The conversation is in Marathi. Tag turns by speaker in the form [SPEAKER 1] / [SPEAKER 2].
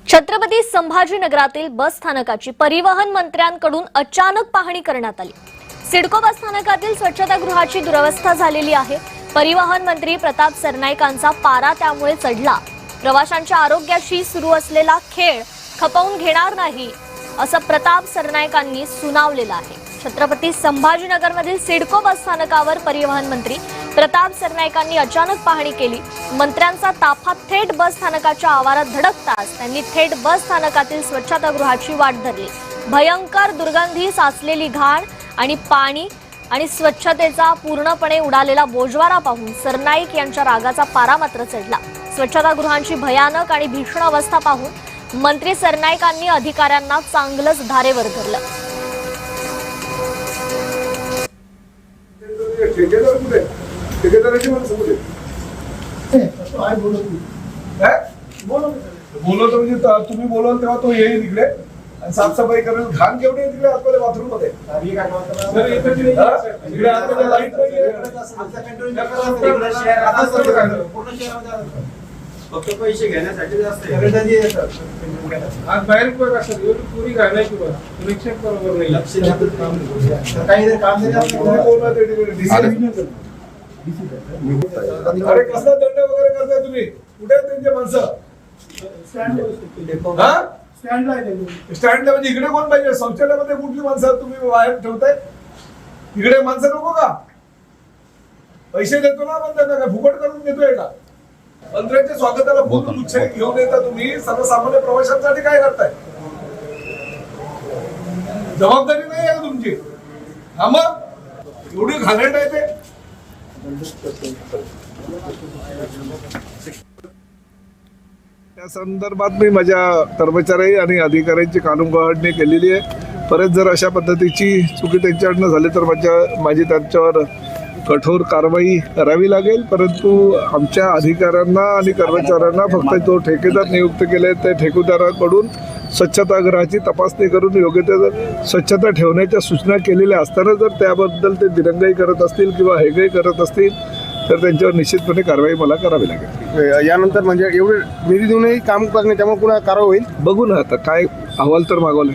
[SPEAKER 1] छत्रपती संभाजीनगरातील बस स्थानकाची परिवहन मंत्र्यांकडून अचानक पाहणी करण्यात आली। सिडको बस स्थानकातील स्वच्छतागृहाची दुरवस्था झालेली आहे। परिवहन मंत्री प्रताप सरनाईकांचा पारा त्यामुळे चढला। प्रवाशांच्या आरोग्याशी सुरू असलेला खेळ खपवून घेणार नाही असं प्रताप सरनाईकांनी सुनावलेलं आहे। छत्रपती संभाजीनगरमधील सिडको बस स्थानकावर परिवहन मंत्री प्रताप सरनाईकांनी अचानक पाहणी केली। मंत्र्यांचा ताफा थेट बस स्थानकाच्या आवारात धडकताच त्यांनी थेट बस स्थानकातील स्वच्छतागृहाची वाट धरली। भयंकर दुर्गंधी साचलेली घाण आणि पाणी आणि स्वच्छतेचा पूर्णपणे उडालेला बोजवारा पाहून सरनाईक यांच्या रागाचा पारा मात्र चढला। स्वच्छतागृहांची भयानक आणि भीषण अवस्था पाहून मंत्री सरनाईकांनी अधिकाऱ्यांना चांगलंच धारेवर धरलं।
[SPEAKER 2] ठेकेदाराची माणसं कुठे बोलवतो म्हणजे तुम्ही बोलवाल तेव्हा तो येईल इकडे आणि साफसफाई करेल। घाण केवढी आहे तिकडे आतमध्ये बाथरूम मध्ये इकडे आतमध्ये लाईट नाहीये।
[SPEAKER 3] फक्त पैसे घेण्यासाठी जास्त
[SPEAKER 4] आज बाहेर पुरी घालायची निरीक्षक बरोबर नाही
[SPEAKER 3] लक्ष काही काम
[SPEAKER 2] अरे कसला दंड वगैरे करताय तुम्ही? कुठे आहेत त्यांचे माणसं? स्टँडला म्हणजे इकडे कोण पाहिजे? शौचालयामध्ये कुठली माणसं तुम्ही बाहेर ठेवताय? इकडे माणसं नको का? पैसे देतो ना आपण त्यांना, काय फुकट करून देतोय का? मंत्र्यांच्या स्वागताला गुच्छ घेऊन येता तुम्ही, सर्वसामान्य प्रवाशांसाठी काय करताय? जबाबदारी नाही आहे तुमची? हा मग एवढी घाणेरड आहे ते। या संदर्भात मी माझ्या कर्मचारी आणि अधिकाऱ्यांची कानूनगोळणी केलेली आहे। परत जर अशा पद्धतीची चुकी त्यांच्याकडनं झाली तर माझी त्यांच्यावर कठोर कारवाई करावी लागेल। परंतु आमच्या अधिकाऱ्यांना आणि कर्मचाऱ्यांना फक्त जो ठेकेदार नियुक्त केले त्या ठेकेदाराकडून स्वच्छतागृहाची तपासणी करून योग्य ते स्वच्छता ठेवण्याच्या सूचना केलेल्या असताना जर त्याबद्दल ते दिरंगाई करत असतील किंवा हेगई करत असतील तर त्यांच्यावर निश्चितपणे कारवाई मला करावी लागेल।
[SPEAKER 5] यानंतर म्हणजे एवढे निधी देऊनही काम करणे त्यामुळे पुन्हा कारवाई होईल।
[SPEAKER 2] बघू ना आता काय अहवाल तर मागवले।